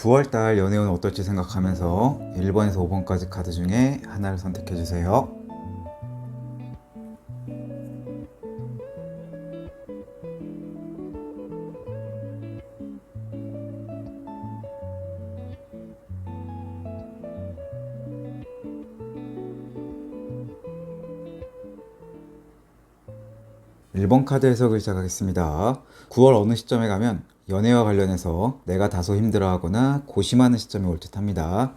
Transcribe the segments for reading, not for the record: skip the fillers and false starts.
9월달 연애운 어떨지 생각하면서 1번에서 5번까지 카드 중에 하나를 선택해주세요. 1번 카드 해석을 시작하겠습니다. 9월 어느 시점에 가면 연애와 관련해서 내가 다소 힘들어하거나 고심하는 시점이 올 듯합니다.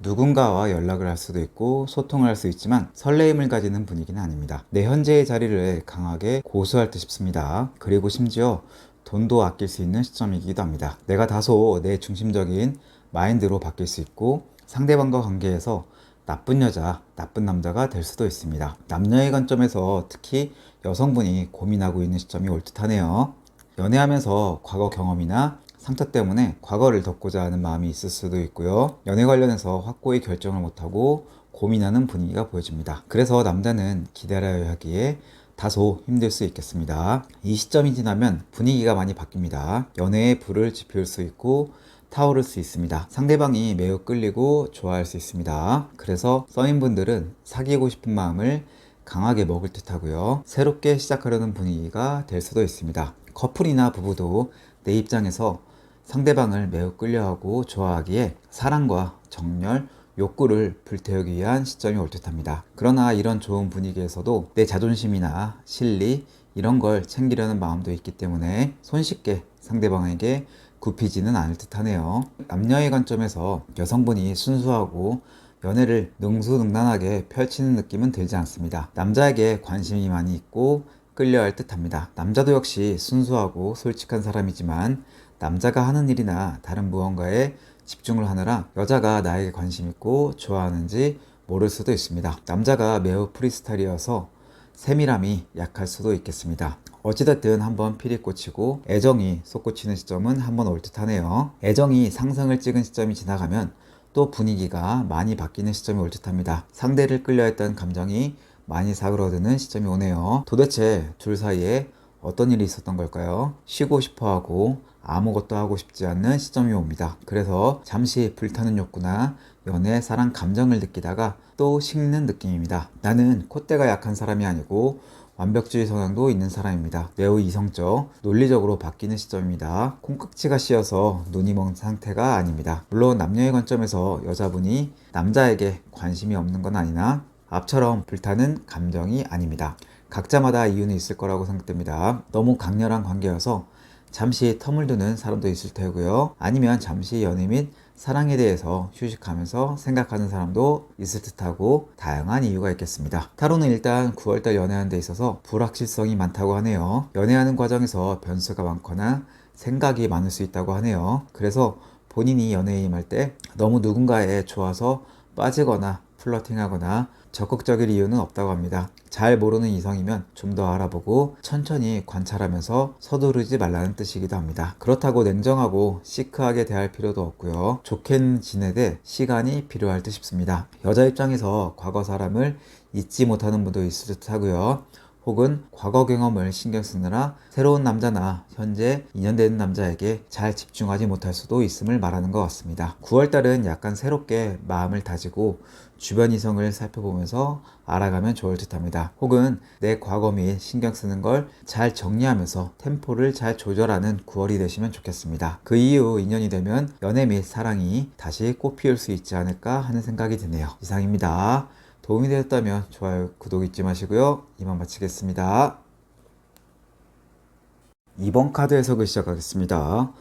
누군가와 연락을 할 수도 있고 소통을 할 수 있지만 설레임을 가지는 분위기는 아닙니다. 내 현재의 자리를 강하게 고수할 듯 싶습니다. 그리고 심지어 돈도 아낄 수 있는 시점이기도 합니다. 내가 다소 내 중심적인 마인드로 바뀔 수 있고 상대방과 관계에서 나쁜 여자, 나쁜 남자가 될 수도 있습니다. 남녀의 관점에서 특히 여성분이 고민하고 있는 시점이 올 듯하네요. 연애하면서 과거 경험이나 상처 때문에 과거를 덮고자 하는 마음이 있을 수도 있고요. 연애 관련해서 확고히 결정을 못하고 고민하는 분위기가 보여집니다. 그래서 남자는 기다려야 하기에 다소 힘들 수 있겠습니다. 이 시점이 지나면 분위기가 많이 바뀝니다. 연애에 불을 지필 수 있고 타오를 수 있습니다. 상대방이 매우 끌리고 좋아할 수 있습니다. 그래서 써인분들은 사귀고 싶은 마음을 강하게 먹을 듯 하고요. 새롭게 시작하려는 분위기가 될 수도 있습니다. 커플이나 부부도 내 입장에서 상대방을 매우 끌려하고 좋아하기에 사랑과 정열, 욕구를 불태우기 위한 시점이 올 듯합니다. 그러나 이런 좋은 분위기에서도 내 자존심이나 실리 이런 걸 챙기려는 마음도 있기 때문에 손쉽게 상대방에게 굽히지는 않을 듯하네요. 남녀의 관점에서 여성분이 순수하고 연애를 능수능란하게 펼치는 느낌은 들지 않습니다. 남자에게 관심이 많이 있고 끌려할 듯합니다. 남자도 역시 순수하고 솔직한 사람이지만 남자가 하는 일이나 다른 무언가에 집중을 하느라 여자가 나에게 관심 있고 좋아하는지 모를 수도 있습니다. 남자가 매우 프리스타일이어서 세밀함이 약할 수도 있겠습니다. 어찌됐든 한번 필이 꽂히고 애정이 솟구치는 시점은 한번 올 듯하네요. 애정이 상승을 찍은 시점이 지나가면 또 분위기가 많이 바뀌는 시점이 올 듯합니다. 상대를 끌려했던 감정이 많이 사그러드는 시점이 오네요. 도대체 둘 사이에 어떤 일이 있었던 걸까요? 쉬고 싶어하고 아무것도 하고 싶지 않는 시점이 옵니다. 그래서 잠시 불타는 욕구나 연애, 사랑, 감정을 느끼다가 또 식는 느낌입니다. 나는 콧대가 약한 사람이 아니고 완벽주의 성향도 있는 사람입니다. 매우 이성적, 논리적으로 바뀌는 시점입니다. 콩깍지가 씌어서 눈이 먼 상태가 아닙니다. 물론 남녀의 관점에서 여자분이 남자에게 관심이 없는 건 아니나 앞처럼 불타는 감정이 아닙니다. 각자마다 이유는 있을 거라고 생각됩니다. 너무 강렬한 관계여서 잠시 텀을 두는 사람도 있을 테고요. 아니면 잠시 연애 및 사랑에 대해서 휴식하면서 생각하는 사람도 있을 듯하고 다양한 이유가 있겠습니다. 타로는 일단 9월달 연애하는 데 있어서 불확실성이 많다고 하네요. 연애하는 과정에서 변수가 많거나 생각이 많을 수 있다고 하네요. 그래서 본인이 연애에 임할 때 너무 누군가에 좋아서 빠지거나 플러팅하거나 적극적일 이유는 없다고 합니다. 잘 모르는 이성이면 좀 더 알아보고 천천히 관찰하면서 서두르지 말라는 뜻이기도 합니다. 그렇다고 냉정하고 시크하게 대할 필요도 없고요. 좋게 지내되 시간이 필요할 듯 싶습니다. 여자 입장에서 과거 사람을 잊지 못하는 분도 있을 듯 하고요. 혹은 과거 경험을 신경 쓰느라 새로운 남자나 현재 인연되는 남자에게 잘 집중하지 못할 수도 있음을 말하는 것 같습니다. 9월달은 약간 새롭게 마음을 다지고 주변 이성을 살펴보면서 알아가면 좋을 듯합니다. 혹은 내 과거 및 신경 쓰는 걸 잘 정리하면서 템포를 잘 조절하는 9월이 되시면 좋겠습니다. 그 이후 인연이 되면 연애 및 사랑이 다시 꽃피울 수 있지 않을까 하는 생각이 드네요. 이상입니다. 도움이 되었다면 좋아요, 구독 잊지 마시고요. 이만 마치겠습니다. 2번 카드 해석을 시작하겠습니다.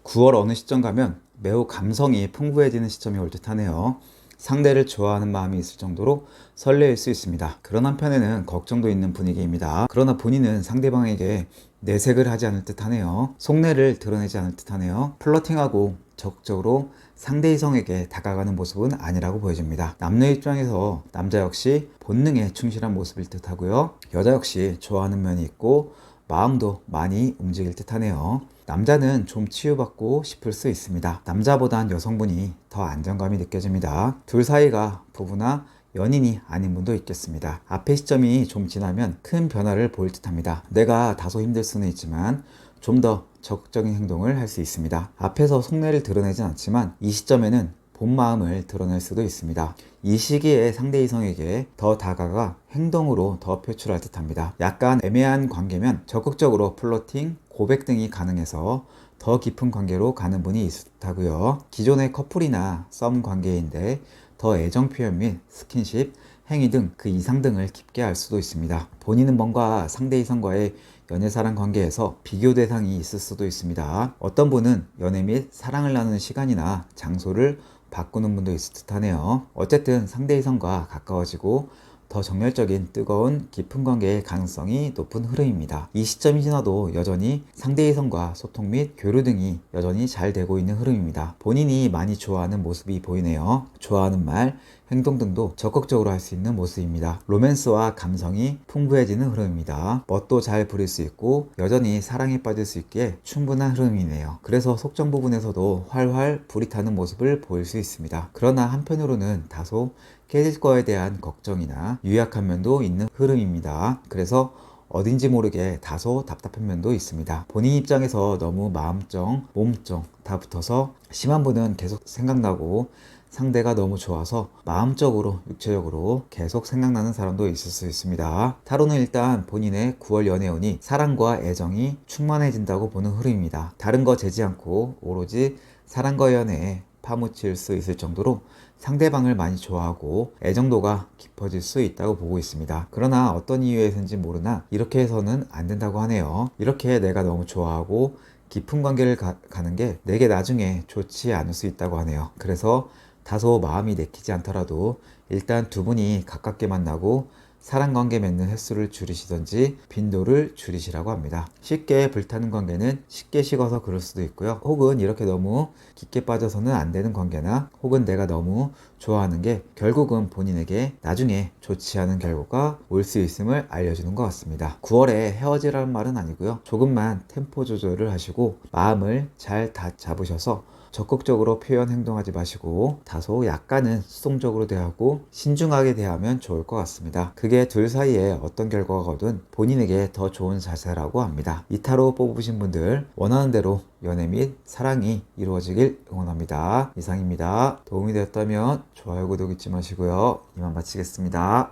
9월 어느 시점 가면 매우 감성이 풍부해지는 시점이 올 듯하네요. 상대를 좋아하는 마음이 있을 정도로 설레일 수 있습니다. 그런 한편에는 걱정도 있는 분위기입니다. 그러나 본인은 상대방에게 내색을 하지 않을 듯 하네요. 속내를 드러내지 않을 듯 하네요. 플러팅하고 적극적으로 상대 이성에게 다가가는 모습은 아니라고 보여집니다. 남녀 입장에서 남자 역시 본능에 충실한 모습일 듯 하고요. 여자 역시 좋아하는 면이 있고 마음도 많이 움직일 듯 하네요. 남자는 좀 치유받고 싶을 수 있습니다. 남자보단 여성분이 더 안정감이 느껴집니다. 둘 사이가 부부나 연인이 아닌 분도 있겠습니다. 앞의 시점이 좀 지나면 큰 변화를 보일 듯합니다. 내가 다소 힘들 수는 있지만 좀 더 적극적인 행동을 할 수 있습니다. 앞에서 속내를 드러내진 않지만 이 시점에는 본 마음을 드러낼 수도 있습니다. 이 시기에 상대 이성에게 더 다가가 행동으로 더 표출할 듯 합니다. 약간 애매한 관계면 적극적으로 플러팅, 고백 등이 가능해서 더 깊은 관계로 가는 분이 있을 듯하고요. 기존의 커플이나 썸 관계인데 더 애정 표현 및 스킨십, 행위 등 그 이상 등을 깊게 할 수도 있습니다. 본인은 뭔가 상대 이성과의 연애사랑 관계에서 비교 대상이 있을 수도 있습니다. 어떤 분은 연애 및 사랑을 나누는 시간이나 장소를 바꾸는 분도 있을 듯 하네요. 어쨌든 상대 이성과 가까워지고 더 정열적인 뜨거운 깊은 관계의 가능성이 높은 흐름입니다. 이 시점이 지나도 여전히 상대 이성과 소통 및 교류 등이 여전히 잘 되고 있는 흐름입니다. 본인이 많이 좋아하는 모습이 보이네요. 좋아하는 말, 행동 등도 적극적으로 할 수 있는 모습입니다. 로맨스와 감성이 풍부해지는 흐름입니다. 멋도 잘 부릴 수 있고 여전히 사랑에 빠질 수 있기에 충분한 흐름이네요. 그래서 속정 부분에서도 활활 불이 타는 모습을 보일 수 있습니다. 그러나 한편으로는 다소 깨질 거에 대한 걱정이나 유약한 면도 있는 흐름입니다. 그래서 어딘지 모르게 다소 답답한 면도 있습니다. 본인 입장에서 너무 마음정, 몸정 다 붙어서 심한 분은 계속 생각나고 상대가 너무 좋아서 마음적으로, 육체적으로 계속 생각나는 사람도 있을 수 있습니다. 타로는 일단 본인의 9월 연애운이 사랑과 애정이 충만해진다고 보는 흐름입니다. 다른 거 재지 않고 오로지 사랑과 연애에 파묻힐 수 있을 정도로 상대방을 많이 좋아하고 애정도가 깊어질 수 있다고 보고 있습니다. 그러나 어떤 이유에서인지 모르나 이렇게 해서는 안 된다고 하네요. 이렇게 내가 너무 좋아하고 깊은 관계를 가는 게 내게 나중에 좋지 않을 수 있다고 하네요. 그래서 다소 마음이 내키지 않더라도 일단 두 분이 가깝게 만나고 사랑관계 맺는 횟수를 줄이시던지 빈도를 줄이시라고 합니다. 쉽게 불타는 관계는 쉽게 식어서 그럴 수도 있고요. 혹은 이렇게 너무 깊게 빠져서는 안 되는 관계나 혹은 내가 너무 좋아하는 게 결국은 본인에게 나중에 좋지 않은 결과가 올 수 있음을 알려주는 것 같습니다. 9월에 헤어지라는 말은 아니고요. 조금만 템포 조절을 하시고 마음을 잘 잡으셔서 적극적으로 표현 행동하지 마시고 다소 약간은 수동적으로 대하고 신중하게 대하면 좋을 것 같습니다. 그게 둘 사이에 어떤 결과가 오든 본인에게 더 좋은 자세라고 합니다. 이타로 뽑으신 분들 원하는 대로 연애 및 사랑이 이루어지길 응원합니다. 이상입니다. 도움이 되었다면 좋아요, 구독 잊지 마시고요. 이만 마치겠습니다.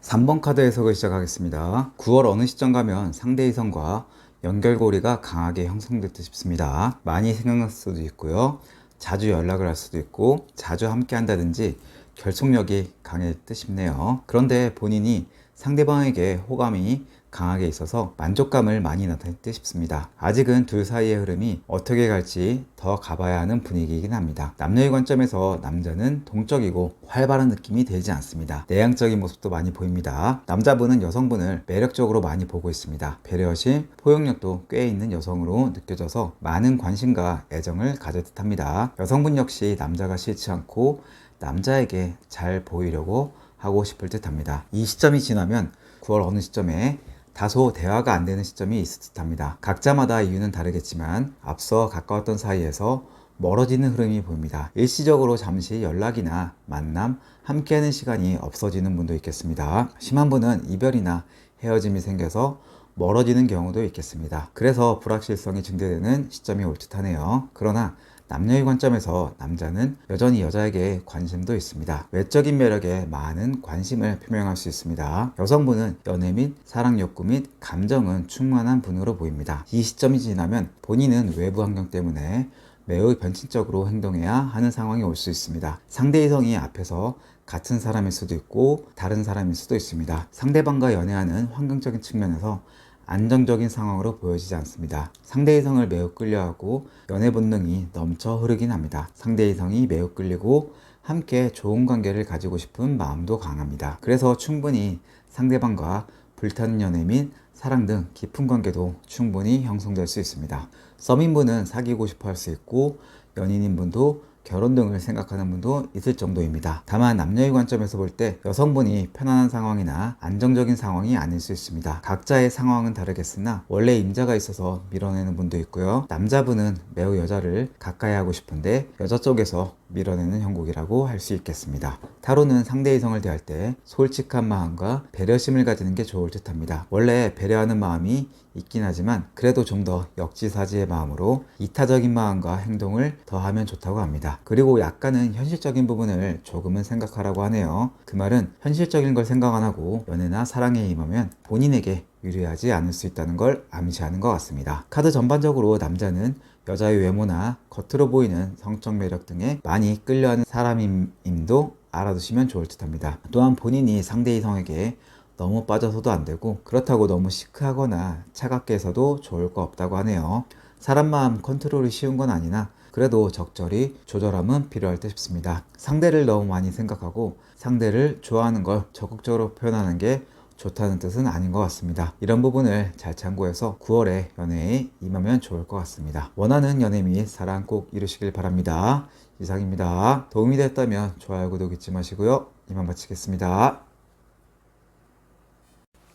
3번 카드 해석을 시작하겠습니다. 9월 어느 시점 가면 상대 이성과 연결고리가 강하게 형성될 듯 싶습니다. 많이 생각날 수도 있고요. 자주 연락을 할 수도 있고 자주 함께 한다든지 결속력이 강해질 듯 싶네요. 그런데 본인이 상대방에게 호감이 강하게 있어서 만족감을 많이 나타낼 듯 싶습니다. 아직은 둘 사이의 흐름이 어떻게 갈지 더 가봐야 하는 분위기이긴 합니다. 남녀의 관점에서 남자는 동적이고 활발한 느낌이 들지 않습니다. 내향적인 모습도 많이 보입니다. 남자분은 여성분을 매력적으로 많이 보고 있습니다. 배려심, 포용력도 꽤 있는 여성으로 느껴져서 많은 관심과 애정을 가질 듯합니다. 여성분 역시 남자가 싫지 않고 남자에게 잘 보이려고 하고 싶을 듯합니다. 이 시점이 지나면 9월 어느 시점에 다소 대화가 안 되는 시점이 있을 듯합니다. 각자마다 이유는 다르겠지만 앞서 가까웠던 사이에서 멀어지는 흐름이 보입니다. 일시적으로 잠시 연락이나 만남, 함께하는 시간이 없어지는 분도 있겠습니다. 심한 분은 이별이나 헤어짐이 생겨서 멀어지는 경우도 있겠습니다. 그래서 불확실성이 증대되는 시점이 올 듯하네요. 그러나 남녀의 관점에서 남자는 여전히 여자에게 관심도 있습니다. 외적인 매력에 많은 관심을 표명할 수 있습니다. 여성분은 연애 및 사랑 욕구 및 감정은 충만한 분으로 보입니다. 이 시점이 지나면 본인은 외부 환경 때문에 매우 변칙적으로 행동해야 하는 상황이 올 수 있습니다. 상대 이성이 앞에서 같은 사람일 수도 있고 다른 사람일 수도 있습니다. 상대방과 연애하는 환경적인 측면에서 안정적인 상황으로 보여지지 않습니다. 상대 이성을 매우 끌려하고 연애 본능이 넘쳐 흐르긴 합니다. 상대 이성이 매우 끌리고 함께 좋은 관계를 가지고 싶은 마음도 강합니다. 그래서 충분히 상대방과 불타는 연애 및 사랑 등 깊은 관계도 충분히 형성될 수 있습니다. 썸인분은 사귀고 싶어 할 수 있고 연인인분도 결혼 등을 생각하는 분도 있을 정도입니다. 다만 남녀의 관점에서 볼 때 여성분이 편안한 상황이나 안정적인 상황이 아닐 수 있습니다. 각자의 상황은 다르겠으나 원래 임자가 있어서 밀어내는 분도 있고요. 남자분은 매우 여자를 가까이 하고 싶은데 여자 쪽에서 밀어내는 형국이라고 할 수 있겠습니다. 타로는 상대 이성을 대할 때 솔직한 마음과 배려심을 가지는 게 좋을 듯합니다. 원래 배려하는 마음이 있긴 하지만 그래도 좀 더 역지사지의 마음으로 이타적인 마음과 행동을 더하면 좋다고 합니다. 그리고 약간은 현실적인 부분을 조금은 생각하라고 하네요. 그 말은 현실적인 걸 생각 안 하고 연애나 사랑에 임하면 본인에게 유리하지 않을 수 있다는 걸 암시하는 것 같습니다. 카드 전반적으로 남자는 여자의 외모나 겉으로 보이는 성적 매력 등에 많이 끌려하는 사람임도 알아두시면 좋을 듯 합니다. 또한 본인이 상대 이성에게 너무 빠져서도 안 되고 그렇다고 너무 시크하거나 차갑게 해서도 좋을 거 없다고 하네요. 사람 마음 컨트롤이 쉬운 건 아니나 그래도 적절히 조절함은 필요할 듯 싶습니다. 상대를 너무 많이 생각하고 상대를 좋아하는 걸 적극적으로 표현하는 게 좋다는 뜻은 아닌 것 같습니다. 이런 부분을 잘 참고해서 9월에 연애에 임하면 좋을 것 같습니다. 원하는 연애 및 사랑 꼭 이루시길 바랍니다. 이상입니다. 도움이 됐다면 좋아요, 구독 잊지 마시고요. 이만 마치겠습니다.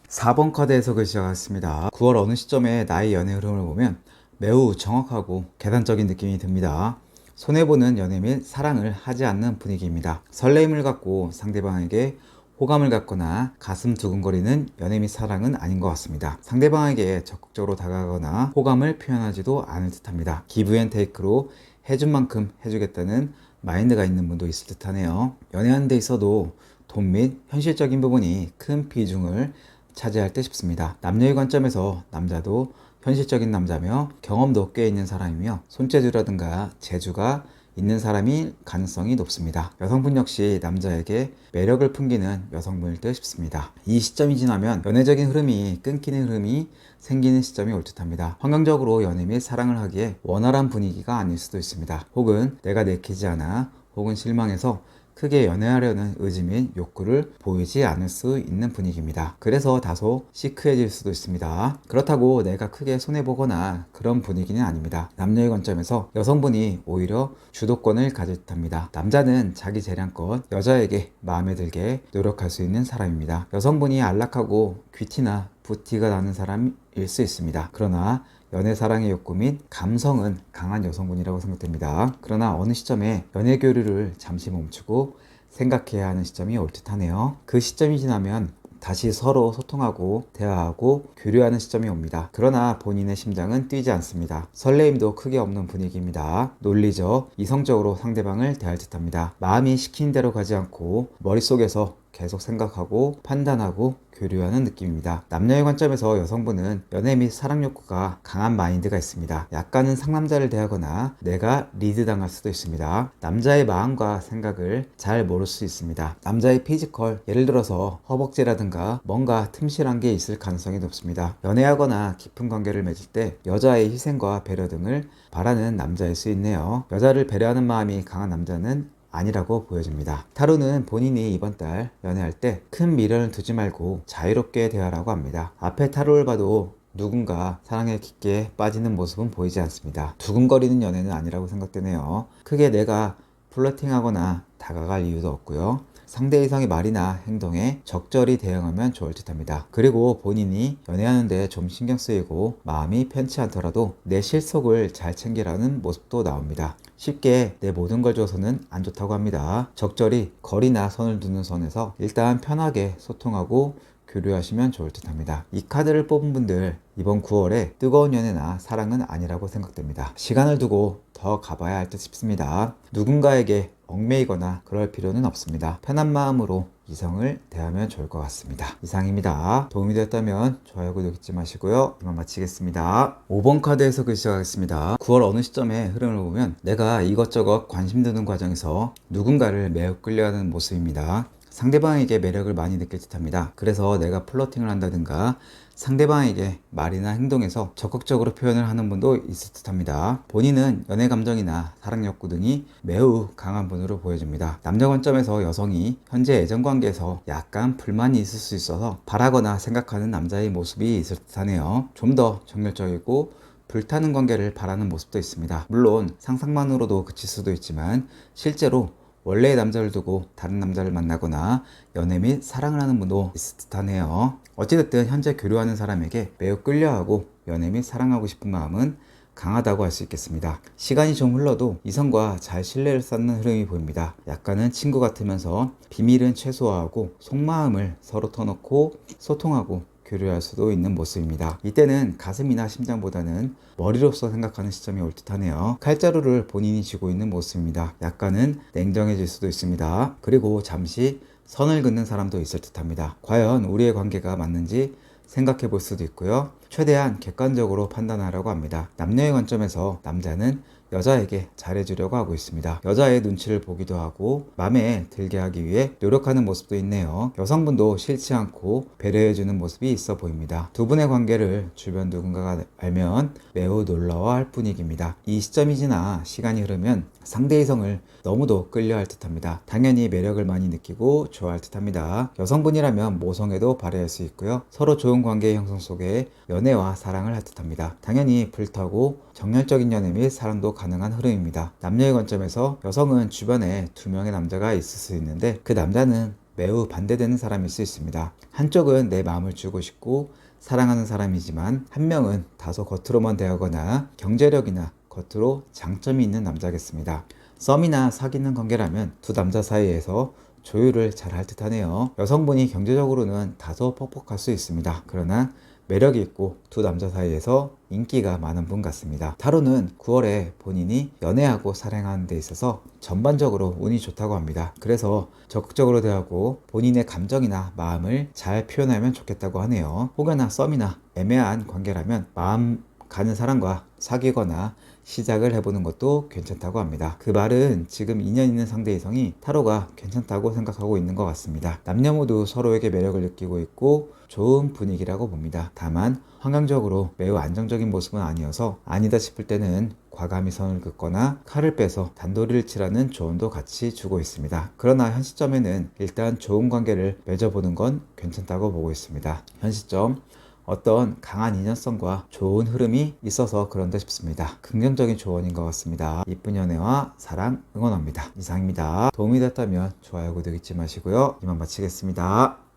4번 카드 해석을 시작하겠습니다. 9월 어느 시점에 나의 연애 흐름을 보면 매우 정확하고 계산적인 느낌이 듭니다. 손해보는 연애 및 사랑을 하지 않는 분위기입니다. 설레임을 갖고 상대방에게 호감을 갖거나 가슴 두근거리는 연애 및 사랑은 아닌 것 같습니다. 상대방에게 적극적으로 다가가거나 호감을 표현하지도 않을 듯합니다. 기브 앤 테이크로 해준 만큼 해주겠다는 마인드가 있는 분도 있을 듯하네요. 연애하는 데 있어도 돈 및 현실적인 부분이 큰 비중을 차지할 듯 싶습니다. 남녀의 관점에서 남자도 현실적인 남자며 경험도 꽤 있는 사람이며 손재주라든가 재주가 있는 사람이 가능성이 높습니다. 여성분 역시 남자에게 매력을 풍기는 여성분일 듯 싶습니다. 이 시점이 지나면 연애적인 흐름이 끊기는 흐름이 생기는 시점이 올 듯합니다. 환경적으로 연애 및 사랑을 하기에 원활한 분위기가 아닐 수도 있습니다. 혹은 내가 내키지 않아 혹은 실망해서 크게 연애하려는 의지 및 욕구를 보이지 않을 수 있는 분위기입니다. 그래서 다소 시크해질 수도 있습니다. 그렇다고 내가 크게 손해보거나 그런 분위기는 아닙니다. 남녀의 관점에서 여성분이 오히려 주도권을 가질 듯합니다. 남자는 자기 재량껏 여자에게 마음에 들게 노력할 수 있는 사람입니다. 여성분이 안락하고 귀티나 부티가 나는 사람일 수 있습니다. 그러나 연애 사랑의 욕구 및 감성은 강한 여성분이라고 생각됩니다. 그러나 어느 시점에 연애 교류를 잠시 멈추고 생각해야 하는 시점이 올 듯하네요. 그 시점이 지나면 다시 서로 소통하고 대화하고 교류하는 시점이 옵니다. 그러나 본인의 심장은 뛰지 않습니다. 설레임도 크게 없는 분위기입니다. 논리적, 이성적으로 상대방을 대할 듯합니다. 마음이 시키는 대로 가지 않고 머릿속에서 계속 생각하고 판단하고 교류하는 느낌입니다. 남녀의 관점에서 여성분은 연애 및 사랑 욕구가 강한 마인드가 있습니다. 약간은 상남자를 대하거나 내가 리드당할 수도 있습니다. 남자의 마음과 생각을 잘 모를 수 있습니다. 남자의 피지컬, 예를 들어서 허벅지라든가 뭔가 틈실한 게 있을 가능성이 높습니다. 연애하거나 깊은 관계를 맺을 때 여자의 희생과 배려 등을 바라는 남자일 수 있네요. 여자를 배려하는 마음이 강한 남자는 아니라고 보여집니다. 타로는 본인이 이번 달 연애할 때 큰 미련을 두지 말고 자유롭게 대하라고 합니다. 앞에 타로를 봐도 누군가 사랑에 깊게 빠지는 모습은 보이지 않습니다. 두근거리는 연애는 아니라고 생각되네요. 크게 내가 플러팅하거나 다가갈 이유도 없고요. 상대 이상의 말이나 행동에 적절히 대응하면 좋을 듯합니다. 그리고 본인이 연애하는데 좀 신경 쓰이고 마음이 편치 않더라도 내 실속을 잘 챙기라는 모습도 나옵니다. 쉽게 내 모든 걸 줘서는 안 좋다고 합니다. 적절히 거리나 선을 두는 선에서 일단 편하게 소통하고 교류하시면 좋을 듯 합니다. 이 카드를 뽑은 분들 이번 9월에 뜨거운 연애나 사랑은 아니라고 생각됩니다. 시간을 두고 더 가봐야 할 듯 싶습니다. 누군가에게 얽매이거나 그럴 필요는 없습니다. 편한 마음으로 이성을 대하면 좋을 것 같습니다. 이상입니다. 도움이 됐다면 좋아요, 구독 잊지 마시고요. 이만 마치겠습니다. 5번 카드 해석을 시작하겠습니다. 9월 어느 시점에 흐름을 보면 내가 이것저것 관심 드는 과정에서 누군가를 매우 끌려하는 모습입니다. 상대방에게 매력을 많이 느낄 듯합니다. 그래서 내가 플러팅을 한다든가 상대방에게 말이나 행동에서 적극적으로 표현을 하는 분도 있을 듯합니다. 본인은 연애 감정이나 사랑 욕구 등이 매우 강한 분으로 보여집니다. 남자 관점에서 여성이 현재 애정 관계에서 약간 불만이 있을 수 있어서 바라거나 생각하는 남자의 모습이 있을 듯하네요. 좀 더 정열적이고 불타는 관계를 바라는 모습도 있습니다. 물론 상상만으로도 그칠 수도 있지만 실제로 원래의 남자를 두고 다른 남자를 만나거나 연애 및 사랑을 하는 분도 있을 듯하네요. 어찌됐든 현재 교류하는 사람에게 매우 끌려하고 연애 및 사랑하고 싶은 마음은 강하다고 할 수 있겠습니다. 시간이 좀 흘러도 이성과 잘 신뢰를 쌓는 흐름이 보입니다. 약간은 친구 같으면서 비밀은 최소화하고 속마음을 서로 터놓고 소통하고 교류할 수도 있는 모습입니다. 이때는 가슴이나 심장보다는 머리로서 생각하는 시점이 올 듯하네요. 칼자루를 본인이 쥐고 있는 모습입니다. 약간은 냉정해질 수도 있습니다. 그리고 잠시 선을 긋는 사람도 있을 듯합니다. 과연 우리의 관계가 맞는지 생각해 볼 수도 있고요. 최대한 객관적으로 판단하려고 합니다. 남녀의 관점에서 남자는 여자에게 잘해주려고 하고 있습니다. 여자의 눈치를 보기도 하고 마음에 들게 하기 위해 노력하는 모습도 있네요. 여성분도 싫지 않고 배려해주는 모습이 있어 보입니다. 두 분의 관계를 주변 누군가가 알면 매우 놀라워할 분위기입니다. 이 시점이 지나 시간이 흐르면 상대 이성을 너무도 끌려할 듯합니다. 당연히 매력을 많이 느끼고 좋아할 듯합니다. 여성분이라면 모성애도 발휘할 수 있고요. 서로 좋은 관계의 형성 속에 연애와 사랑을 할 듯합니다. 당연히 불타고 정열적인 연애 및 사랑도 가능한 흐름입니다. 남녀의 관점에서 여성은 주변에 두 명의 남자가 있을 수 있는데 그 남자는 매우 반대되는 사람일 수 있습니다. 한쪽은 내 마음을 주고 싶고 사랑하는 사람이지만 한 명은 다소 겉으로만 대하거나 경제력이나 겉으로 장점이 있는 남자겠습니다. 썸이나 사귀는 관계라면 두 남자 사이에서 조율을 잘 할 듯하네요. 여성분이 경제적으로는 다소 퍽퍽할 수 있습니다. 그러나 매력이 있고 두 남자 사이에서 인기가 많은 분 같습니다. 타로는 9월에 본인이 연애하고 사랑하는 데 있어서 전반적으로 운이 좋다고 합니다. 그래서 적극적으로 대하고 본인의 감정이나 마음을 잘 표현하면 좋겠다고 하네요. 혹여나 썸이나 애매한 관계라면 마음 가는 사람과 사귀거나 시작을 해보는 것도 괜찮다고 합니다. 그 말은 지금 인연 있는 상대 이성이 타로가 괜찮다고 생각하고 있는 것 같습니다. 남녀 모두 서로에게 매력을 느끼고 있고 좋은 분위기라고 봅니다. 다만 환경적으로 매우 안정적인 모습은 아니어서 아니다 싶을 때는 과감히 선을 긋거나 칼을 빼서 단도리를 치라는 조언도 같이 주고 있습니다. 그러나 현 시점에는 일단 좋은 관계를 맺어보는 건 괜찮다고 보고 있습니다. 현 시점 어떤 강한 인연성과 좋은 흐름이 있어서 그런다 싶습니다. 긍정적인 조언인 것 같습니다. 이쁜 연애와 사랑 응원합니다. 이상입니다. 도움이 됐다면 좋아요, 구독 잊지 마시고요. 이만 마치겠습니다.